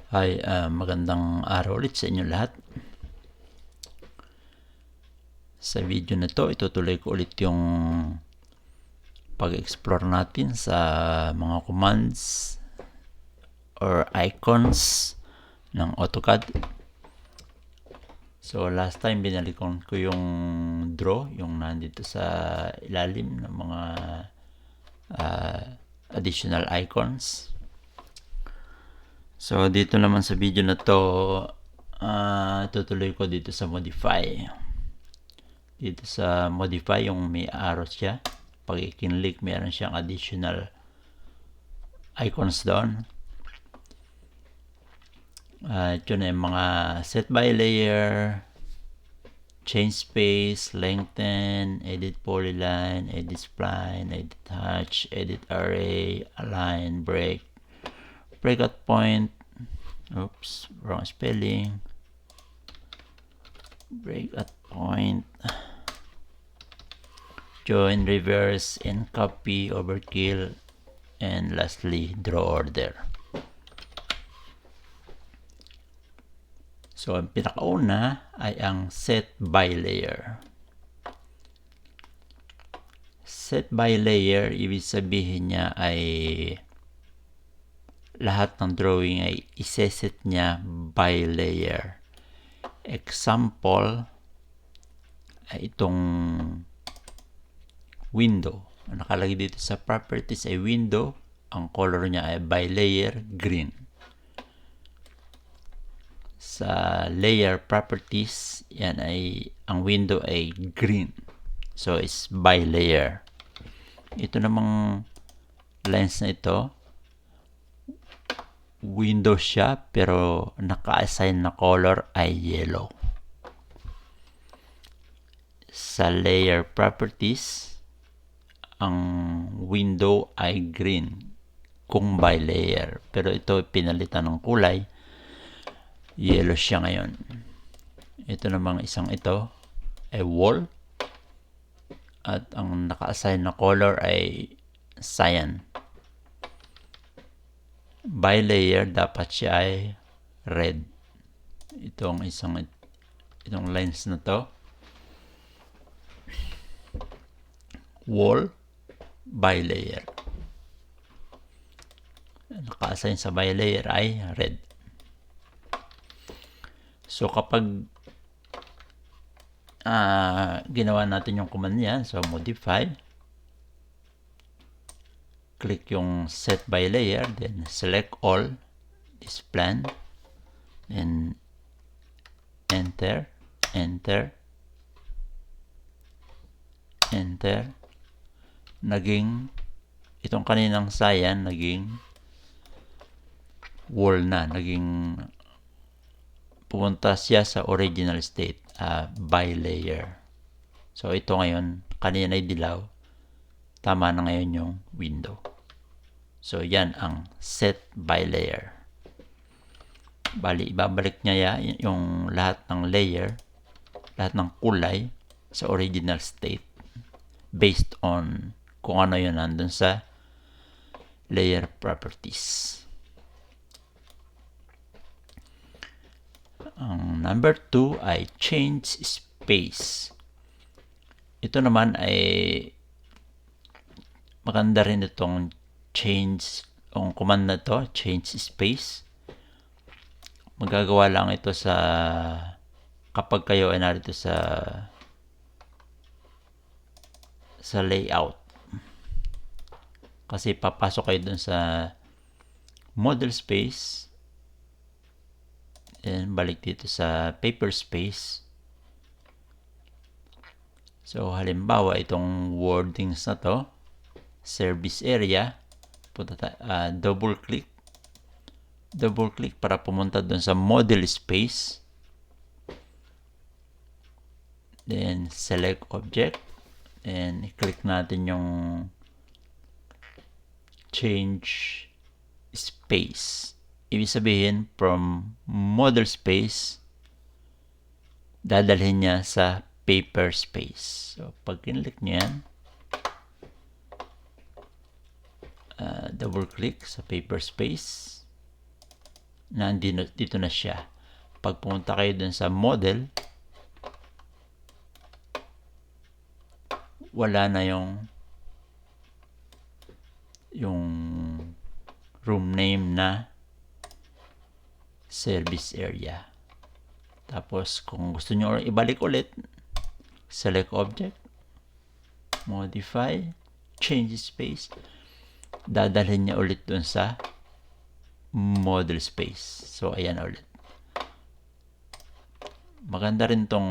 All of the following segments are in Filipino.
Hi, magandang araw ulit sa inyo lahat. Sa video na to, itutuloy ko ulit yung pag-explore natin sa mga commands or icons ng AutoCAD. So last time binalikon ko yung draw, yung nandito sa ilalim ng mga additional icons. So dito naman sa video na to, tutuloy ko dito sa modify. Dito sa modify, yung may arrow siya, pag i-click meron siyang additional icons doon. Ito na yung mga set by layer, change space, lengthen, edit polyline, edit spline, edit hatch, edit array, align, break, breakout point, oops, wrong spelling, breakout point, join, reverse, and copy, overkill, and lastly, draw order. So, ang pinakauna ay ang set by layer. Set by layer, ibig sabihin niya ay lahat ng drawing ay iseset niya by layer. Example ay itong window. Nakalagay dito sa properties ay window. Ang color niya ay by layer green. Sa layer properties, yan ay ang window ay green. So it's by layer. Ito namang lines na ito, window siya pero naka-assign na color ay yellow. Sa layer properties, ang window ay green kung by layer, pero ito pinalitan ng kulay, yellow siya ngayon. Ito namang isang ito ay wall at ang naka-assign na color ay cyan. By layer dapat siya ay red. Itong lines na to, wall by layer, naka-assign sa by layer ay red. So kapag ginawa natin yung command niya, so modify, click yung set by layer, then select all, this plan, then enter, enter, enter. Naging itong kaninang cyan, naging wall na, naging pumunta siya sa original state, by layer. So ito ngayon, kanina ay dilaw, tama na ngayon yung window. So yan ang set by layer. Bali, ibabalik niya yung lahat ng layer, lahat ng kulay sa original state based on kung ano yun nandun sa layer properties. Ang number 2 ay change space. Ito naman ay maganda rin itong change, ang command na to, change space. Magagawa lang ito sa kapag kayo ay narito sa layout. Kasi papasok kayo dun sa model space, and balik dito sa paper space. So halimbawa itong wordings na to, service area, double click para pumunta dun sa model space, then select object, and click natin yung change space. Ibig sabihin, from model space, dadalhin niya sa paper space. So, pag kinlik nyo yan, double click sa paper space, na dito na siya. Pag pumunta kayo dun sa model, wala na yung room name na service area. Tapos kung gusto nyo ibalik ulit, select object, modify, change space, dadalhin niya ulit dun sa model space. So ayan ulit. Maganda rin tong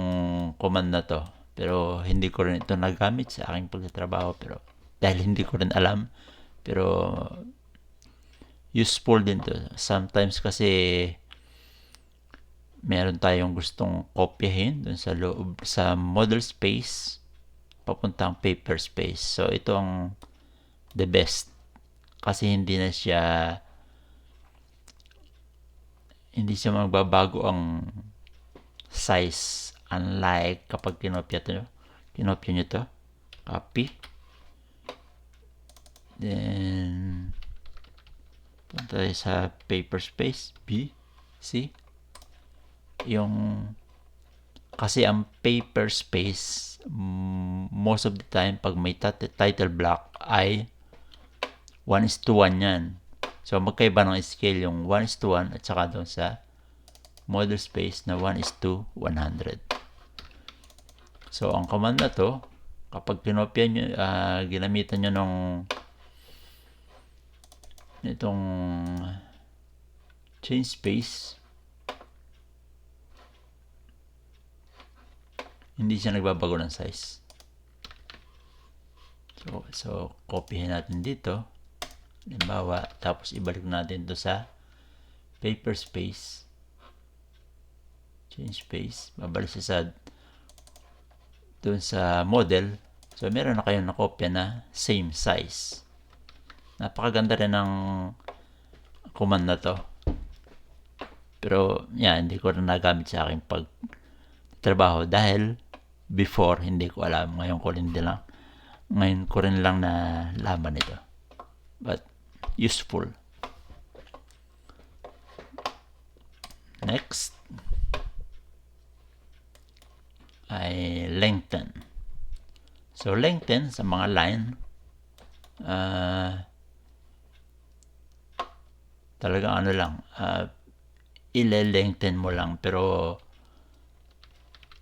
command na to, pero hindi ko rin ito nagamit sa aking pagtatrabaho, pero dahil hindi ko rin alam, pero useful din to. Sometimes kasi meron tayong gustong kopyahin dun sa loob sa model space papuntang paper space. So ito ang the best kasi hindi siya magbabago ang size, unlike kapag kinopya nyo to, copy, then punta tayo sa paper space, B, C, kasi ang paper space most of the time pag may title block ay 1:1 yan. So magkaiba ng scale yung 1:1 at saka doon sa model space na 1:100. So ang command na to, kapag kinopya nyo, ginamitan nyo itong change space, hindi siya nagbabago ng size. So copyhin natin dito, halimbawa, tapos ibalik natin to sa paper space, change space, babalik sa dun sa model. So meron na kayong nakopya na same size. Napakaganda rin ng command na to, pero yan, hindi ko rin nagamit sa aking pagtrabaho dahil before hindi ko alam. Ngayon ko rin lang na laman ito, but useful. Next ay lengthen. So lengthen sa mga line, talagang ano lang, ile-lengthen mo lang, pero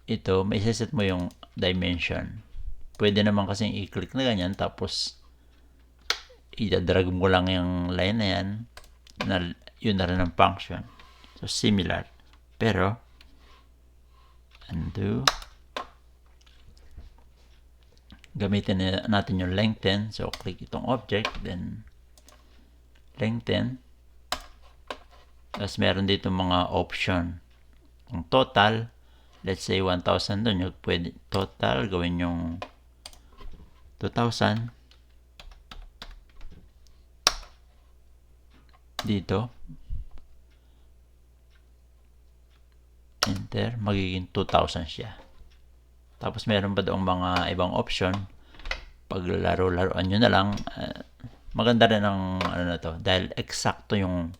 ito may set mo yung dimension. Pwede naman kasing i-click na ganyan, tapos i-drag mo lang yung line na yan, yun na rin ang function. So similar, pero undo, gamitin natin yung lengthen. So click itong object, then lengthen, tapos meron dito mga option. Kung total, let's say 1,000 doon, yung pwede total gawin yung 2,000 dito, enter, magiging 2,000 siya. Tapos meron pa doong mga ibang option, pag laro-laruan nyo na lang. Maganda rin ang ano na to, dahil eksakto yung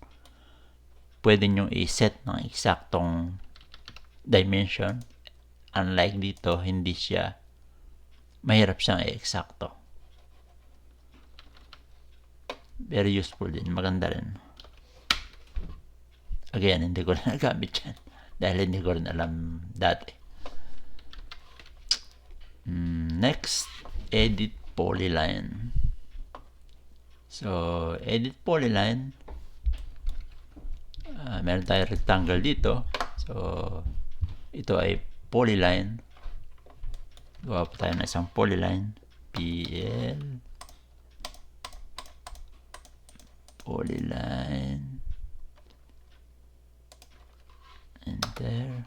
pwede nyo i-set ng eksaktong dimension. Unlike dito, hindi siya, mahirap siyang i-eksakto. Very useful din, maganda rin. Again, hindi ko rin nagamit yan dahil hindi ko rin alam dati. Next, edit polyline. So edit polyline, meron tayong rectangle dito. So ito ay polyline. Gawa pa tayo ng isang polyline, PL polyline, enter.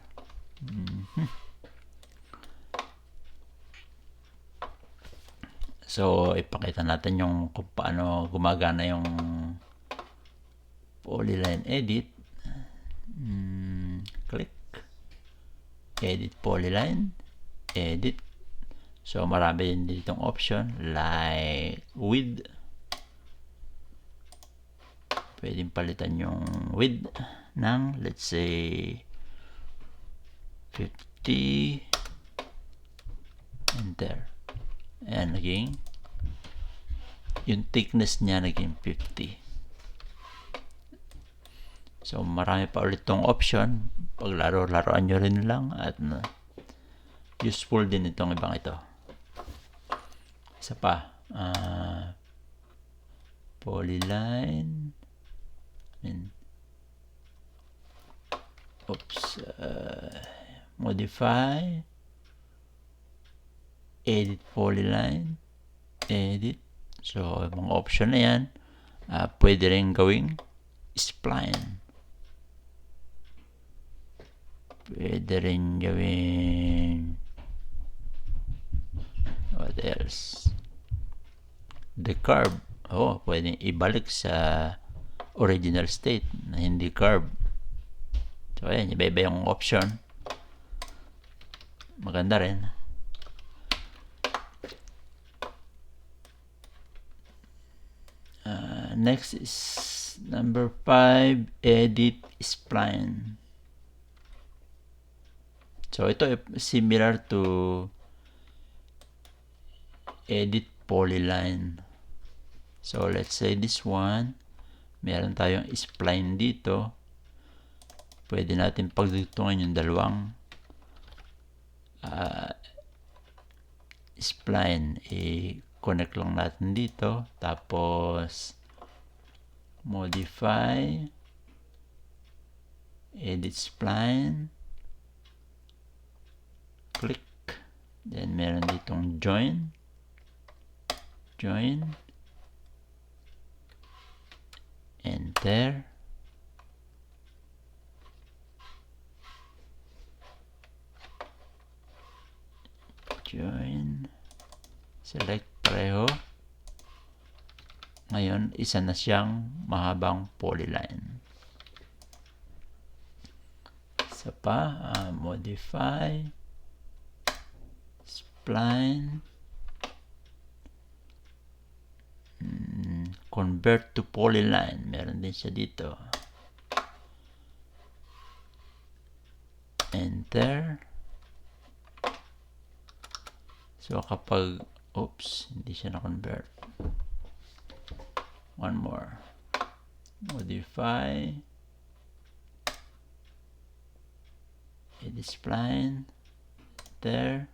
So ipakita natin yung kung paano gumagana yung polyline edit. Click edit polyline, edit. So marami din ditong option like width, pwedeng palitan yung width ng, let's say, 50. Enter. Ayan, naging, yung thickness niya naging 50. So, marami pa ulit tong option. Paglaro-laroan nyo rin lang at useful din itong ibang ito. Isa pa, polyline. Modify. Edit polyline. Edit. So, mga option na yan. Pwede rin gawing spline. Pwede rin gawing what else? The curve. Pwedeng ibalik sa original state na hindi curve. So, ayan, iba-iba yung option. Maganda rin. Next is number 5, edit spline. So, ito similar to edit polyline. So, let's say this one, meron tayong spline dito. Pwede natin pagdugtungan yung dalawang spline. I-connect lang natin dito. Tapos, modify, edit spline, click, then meron ditong join, enter, join, select pareho. Ngayon, isa na siyang mahabang polyline. Isa pa, modify, spline, convert to polyline. Meron din siya dito. Enter. So, kapag, hindi siya na-convert. One more. Modify. Edit spline. Enter.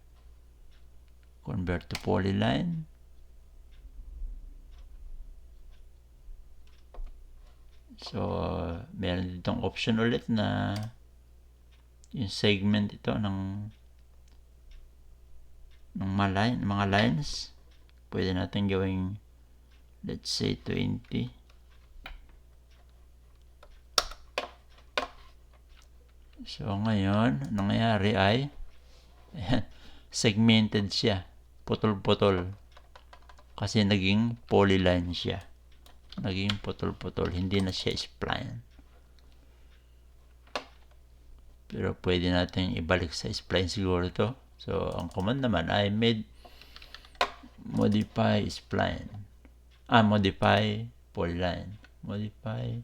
Convert to polyline. So, meron ditong option ulit na yung segment ito ng mga lines. Pwede natin gawing, let's say, 20. So, ngayon, nangyayari ay segmented siya. Putol-putol. Kasi naging polyline siya. Naging putol-putol. Hindi na siya spline. Pero pwede natin ibalik sa spline siguro ito. So, ang command naman ay modify spline. Modify polyline. Modify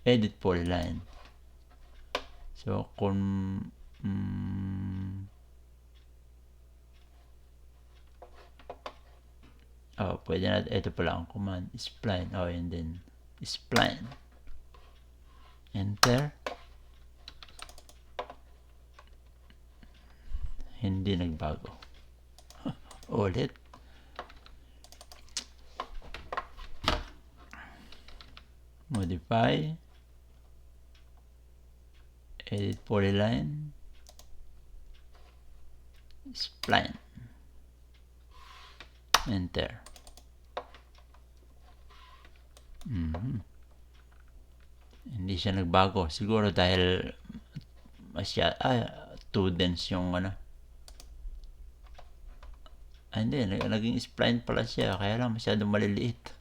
edit polyline. So, pwede natin, ito pala ang command, spline. And then, spline. Enter. Hindi nagbago. Ulit. Modify. Edit polyline. Spline. Enter. Hindi siya nagbago. Siguro dahil too dense yung hindi, naging spline pala siya. Kaya lang masyadong maliliit.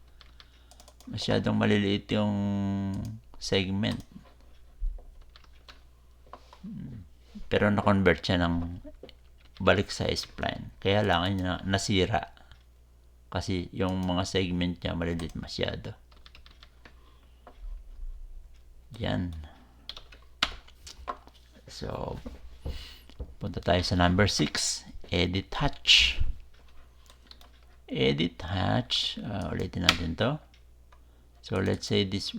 Masyadong maliliit yung segment. Pero na-convert siya ng balik sa spline. Kaya lang nasira. Kasi yung mga segment niya maliliit masyado. Yan. So, punta tayo sa number 6. Edit hatch. Edit hatch. Ulitin natin to. So, let's say this,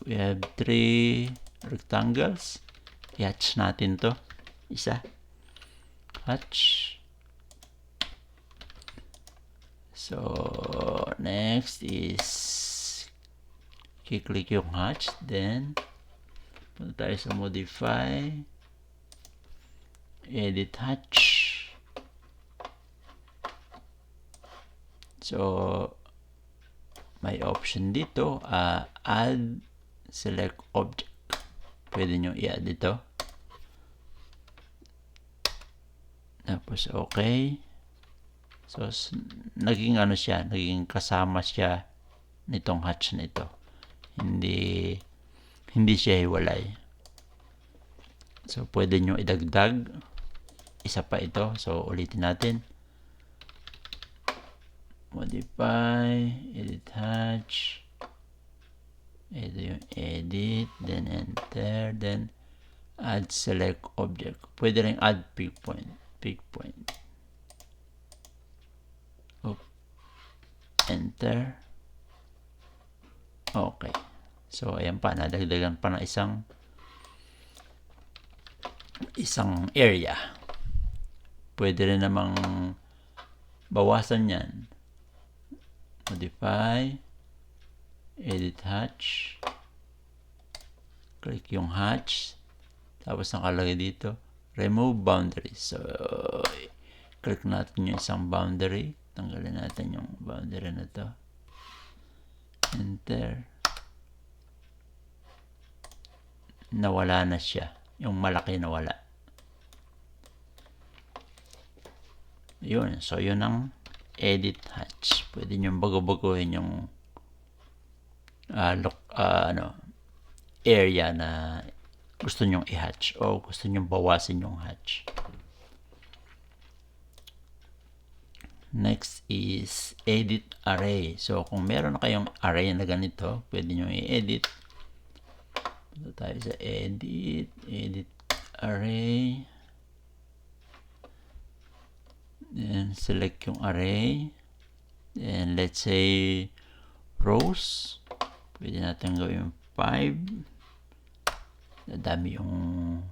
we have 3 rectangles. I-hatch natin to. Isa. Hatch. So, next is i-click yung hatch. Then, punta tayo sa modify. Edit hatch. So, may option dito. Add select object. Pwede nyo i-add dito. Tapos, okay. So, naging ano siya, naging kasama siya nitong hatch na ito. Hindi siya hiwalay. So, pwede nyo idagdag. Isa pa ito. So, ulitin natin. Modify, edit hatch. Ito yung edit, then enter, then add select object. Pwede rin add pick point. Enter. Okay. So, ayan pa. Nadagdagan pa ng isang area. Pwede rin namang bawasan yan. Modify. Edit hatch. Click yung hatch. Tapos nakalagay dito. Remove boundaries. So, click natin yung isang boundary. Tanggalin natin yung boundary na to. Enter. Nawala na siya. Yung malaki nawala. Yun. So, yun ang edit hatch. Pwede nyo bago-baguhin yung area na gusto nyong i-hatch o gusto nyong bawasin yung hatch. Next is edit array. So, kung meron na kayong array na ganito, pwede nyo i-edit. Punta tayo sa edit array. Then, select yung array. Then, let's say, rows. Pwede natin gawin 5. Nadami yung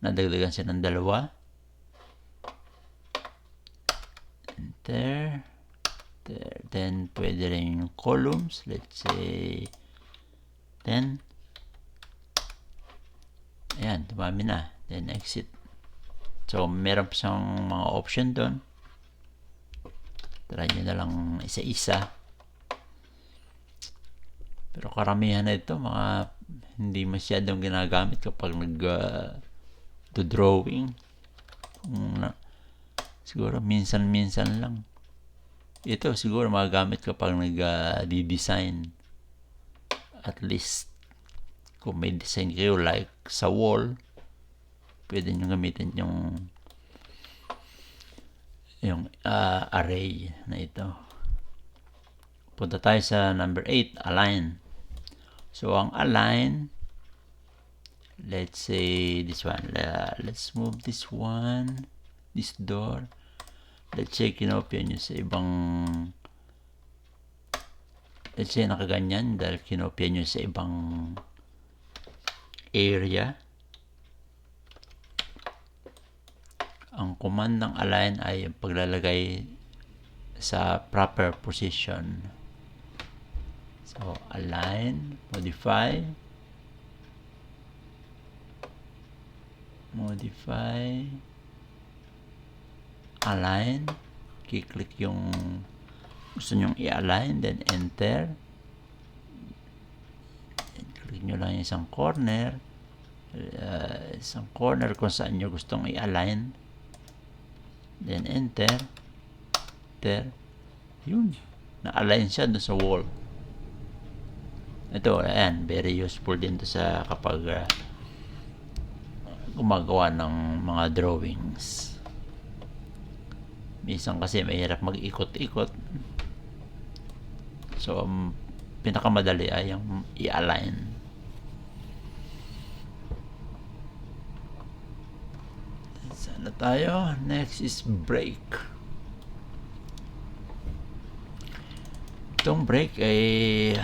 nadagdagan siya ng 2. Enter. Then, pwede rin yung columns. Let's say 10. Ayan, dumami na. Then, exit. So, meron pa siyang mga option doon. Try nyo na lang isa-isa. Pero karamihan na ito, mga hindi masyadong ginagamit kapag nag-drawing. Siguro minsan-minsan lang. Ito siguro magagamit kapag nag-design. At least, kung may design kayo like sa wall, pwede nyo gamitin yung array na ito. Punta tayo sa number 8, align. So, ang align, let's say this one. Let's move this one, this door. Let's say kinopya nyo sa ibang, let's say nakaganyan dahil kinopya nyo sa ibang area. Ang command ng align ay paglalagay sa proper position. So, align, modify, align, kiklik yung gusto nyong i-align, then enter. Click nyo lang yung isang corner kung saan nyo gustong i-align, then enter. Yun, na-align siya doon sa wall. Ito, ayan, very useful din to sa kapag gumagawa ng mga drawings. Minsan kasi mahirap mag-ikot-ikot. So, pinakamadali ay yung i-align. tayo. Next is break. Itong break ay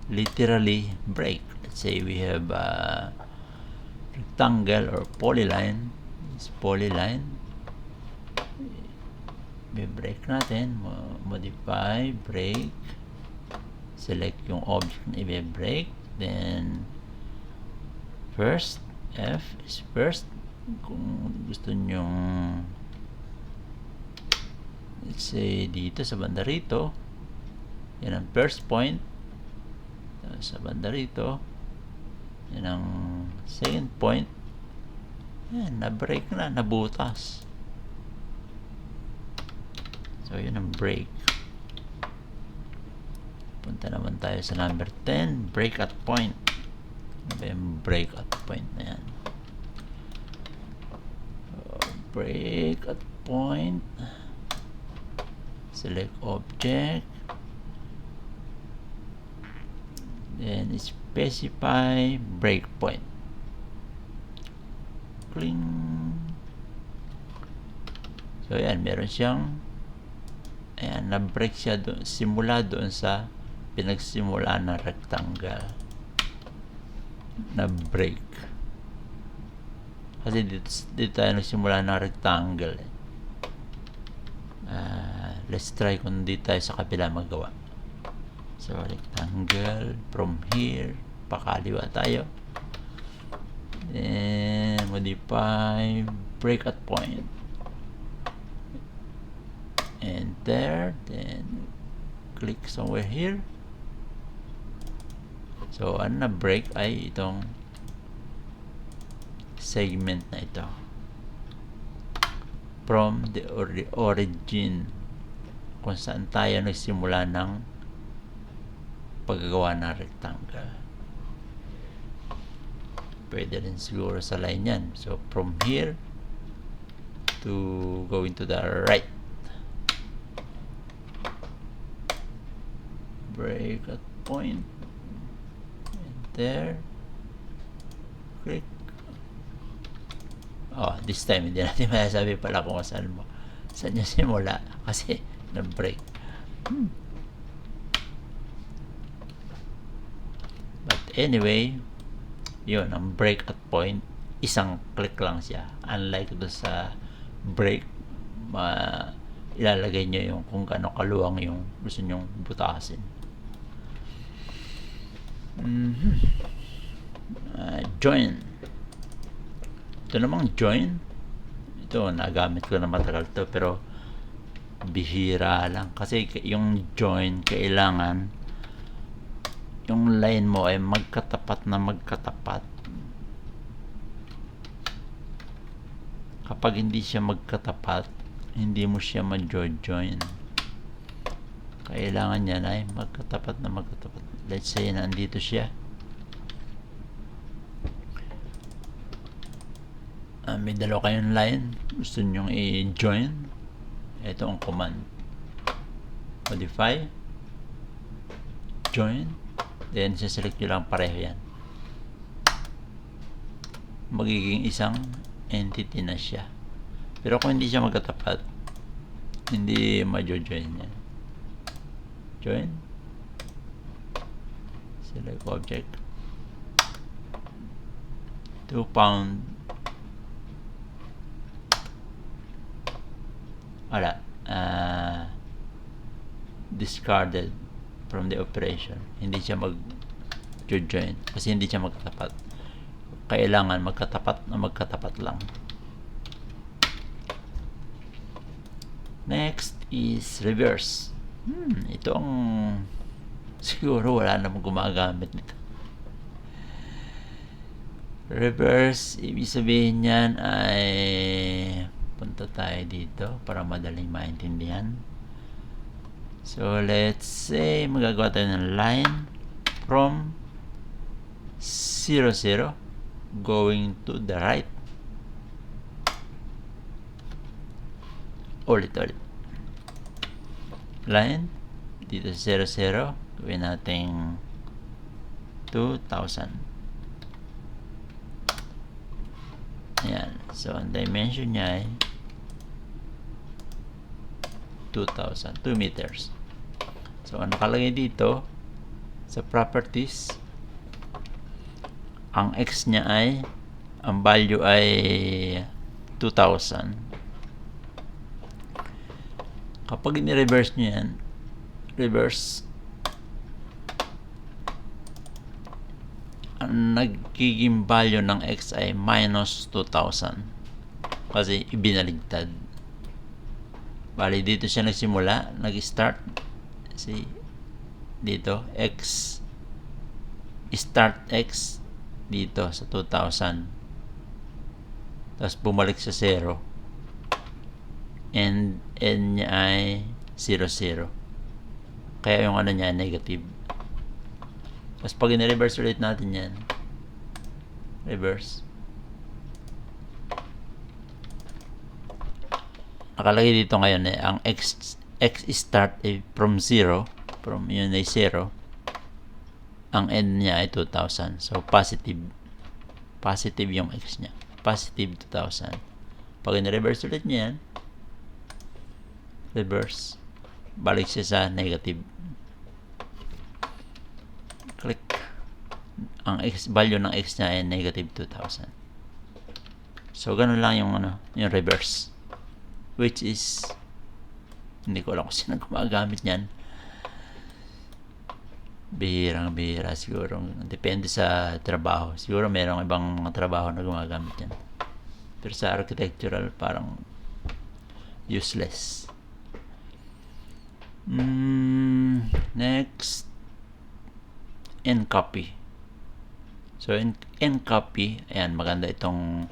literally break. Let's say we have a rectangle or polyline. This polyline, break natin. Modify, break. Select yung object na i-break. Then first, F is first. Kung gusto nyong, let's say dito sa banda rito, yan ang first point. Sa banda rito, yan ang second point. Yan, na-break na, nabutas. So yun ang break. Punta naman tayo sa number 10, break at point. Ano ba yung break at point na yan? Break at point, select object, then specify breakpoint. Cling. So yan, meron siyang, ayan, na-break siya doon, simula doon sa pinagsimula ng rectangle. Na-break. Kasi dito tayo nagsimula ng rectangle. Let's try kung dito tayo sa kabila magawa. So, rectangle, from here, pakaliwa tayo. Then, modify, break at point. Enter, then, click somewhere here. So, ano na break ay itong segment na ito from the origin, kung saan tayo nagsimula ng paggagawa ng rectangle. Pwede rin siguro sa line yan. So from here to going to the right, break at point, enter, click. This time hindi natin masasabi pala kung saan niya simula kasi na-break. But anyway, yun, ang break at point, isang click lang siya. Unlike doon sa break, ilalagay nyo yung kung gaano kaluwang yung gusto nyong butasin. Join. Ito namang join, ito nagamit ko na matagal to, pero bihira lang kasi yung join kailangan yung line mo ay magkatapat na magkatapat. Kapag hindi siya magkatapat, hindi mo siya ma-join. Kailangan niya ay magkatapat na magkatapat. Let's say nandito siya, may dalawa kayong line, gusto nyong i-join, ito ang command, modify, join, then select nyo lang pareho yan, magiging isang entity na siya. Pero kung hindi siya magkatapat, hindi ma-join yan. Join, select object, 2 pound, discarded from the operation. Hindi siya mag-join kasi hindi siya magkatapat. Kailangan magkatapat na magkatapat lang. Next is reverse. Ito ang siguro wala namang gumagamit nito. Reverse, ibig sabihin niyan ay, punta tayo dito para madaling maintindihan. So let's say magagawa tayo ng line from 0, 0 going to the right. Ulit line dito sa 0, 0, gawin natin 2,000. Ayan. So, ang dimension niya ay 2,000. 2 meters. So, ang nakalagay dito sa properties, ang x niya ay, ang value ay 2,000. Kapag ini-reverse nyo yan, reverse, ang nagiging value ng x ay minus 2,000 kasi ibinaligtad. Bali dito siya nagsimula, nag-start. See, dito x, start x dito sa 2,000, tapos bumalik sa 0, and n niya ay 0, 0. Kaya yung ano niya negative. Tapos pag in-reverse ulit natin yan, reverse, nakalagay dito ngayon ang x start ay from 0, from yun ay 0, ang end niya ay 2,000. So positive yung x niya, positive 2,000. Pag in-reverse ulit niya yan, reverse, balik siya sa negative. Click. Ang value ng x niya ay negative 2,000. So ganun lang yung yung reverse, which is hindi ko alam kung sino gumagamit niyan. Bihirang-bihira siguro. Depende sa trabaho. Siguro merong ibang mga trabaho na gumagamit yan. Pero sa architectural, parang useless. Next, ncopy. So, ncopy, ayan, maganda itong,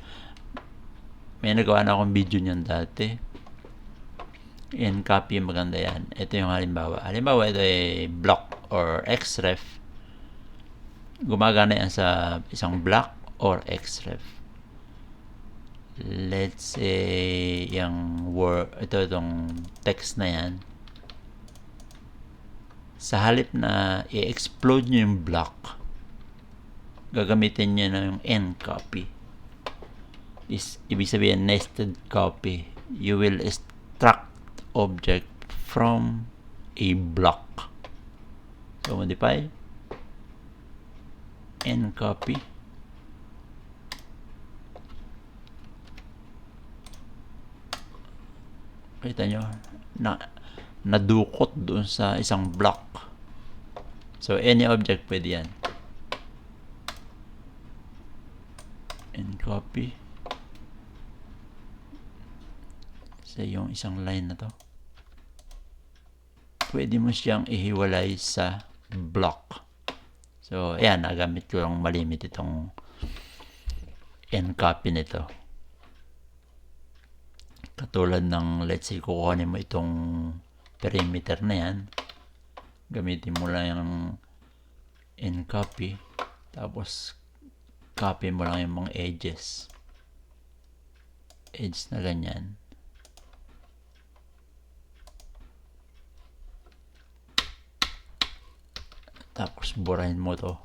may nagawa na akong video niyan dati. Ncopy, maganda yan. Ito yung halimbawa. Halimbawa, ito ay block or xref. Gumagana yan sa isang block or xref. Let's say, yung word, itong text na yan. Sa halip na i-explode nyo yung block, gagamitin nyo na yung ncopy. Ibig sabihin, nested copy. You will extract object from a block. So, modify, ncopy. Kita nyo, nadukot doon sa isang block. So, any object pwede yan. Ncopy. So, yung isang line na to, pwede mo siyang ihiwalay sa block. So, ayan, nagamit ko lang malimit itong ncopy nito. Katulad ng, let's say, kukuhanin mo itong perimeter na yan. Gamitin mo lang yung ncopy. Tapos, copy mo lang yung mga edges. Edge na ganyan. Tapos, burahin mo to.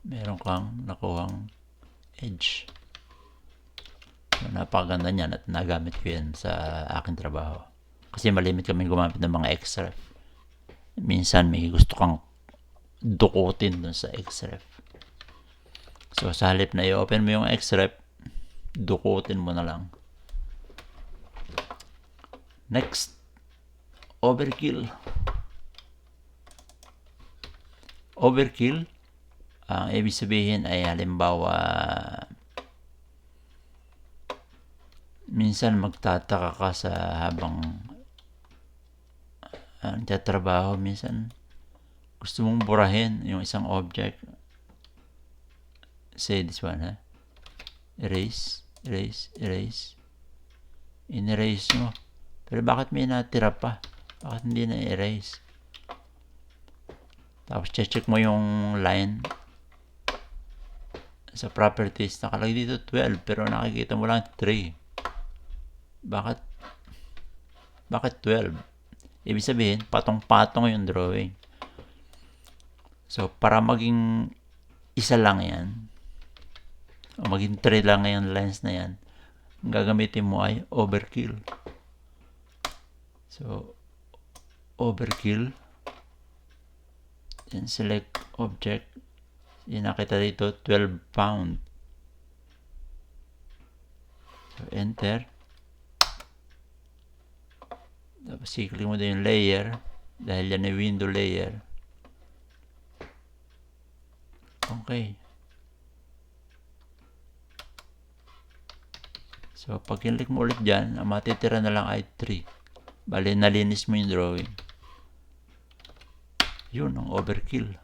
Meron kang nakuhang edge. So, napakaganda niyan at nagamit ko yan sa aking trabaho. Kasi malimit kami gumamit ng mga xref. Minsan may gusto kang dukutin dun sa xref. So, sa halip na i-open mo yung xref, dukutin mo na lang. Next, overkill. Overkill, ang ibig sabihin ay halimbawa, minsan magtataka ka sa habang nagtatrabaho, minsan gusto mong burahin yung isang object. Say this one, erase, erase, erase. In-erase mo. Pero bakit may natira pa? Bakit hindi na-erase? Tapos check mo yung line sa properties, nakalagay dito 12 pero nakikita mo lang 3. Bakit 12? Ibig sabihin, patong-patong yung drawing. So, para maging isa lang yan, o maging 3 lang yung lines na yan, ang gagamitin mo ay overkill. So, overkill, then select object, yung nakita dito 12 pound. So, enter. Tapos i-click mo din yung layer dahil yan ay window layer. Okay. So, pag click mo ulit dyan, ang matitira na lang ay 3. Bale, nalinis mo yung drawing. Yun, ang overkill.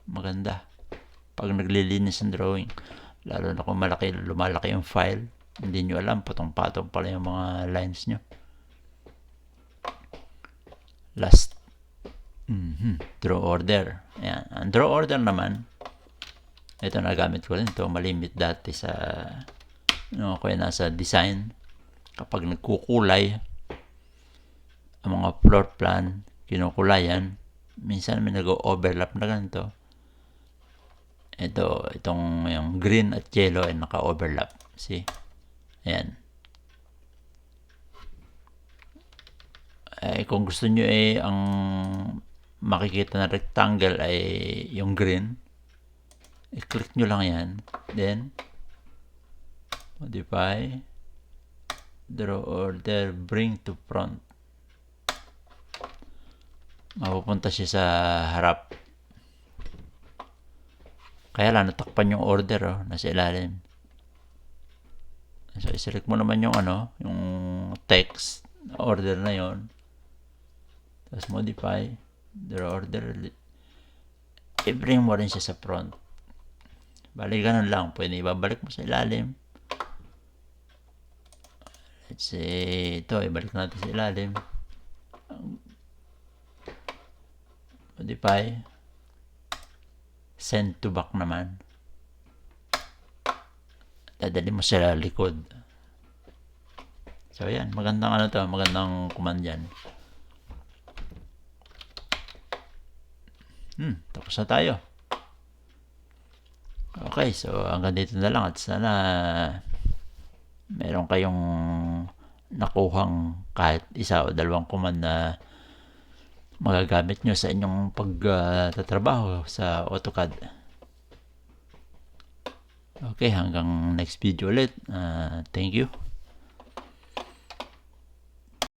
Maganda. Pag naglilinis ang drawing, lalo na kung lumalaki yung file, hindi nyo alam, patong-patong pala yung mga lines nyo. Last. Draw order. Ayan. Ang draw order naman, ito nagamit ko rin ito, malimit dati sa kaya nasa design. Kapag nagkukulay ang mga floor plan, kinukulayan, minsan may nag-overlap na ganito. Itong yung green at yellow ay naka-overlap. See? Ayan. Kung gusto nyo ang makikita na rectangle ay yung green, i-click nyo lang yan. Then, modify, draw order, bring to front. Mapupunta siya sa harap. Kaya lang, natakpan yung order, nasa ilalim. So, i-select mo naman yung yung text order na yon. Tapos modify, draw order, i-bring mo rin siya sa front. Bali, ganun lang. Pwede ibabalik mo sa ilalim. Let's say, ito, ibalik natin sa ilalim. Modify. Send to back naman. Dadali mo sa likod. So, yan. Magandang magandang command yan. Tapos na tayo. Okay, so hanggang dito na lang at sana meron kayong nakuhang kahit isa o dalawang command na magagamit nyo sa inyong pagtatrabaho sa AutoCAD. Okay, hanggang next video ulit. Thank you.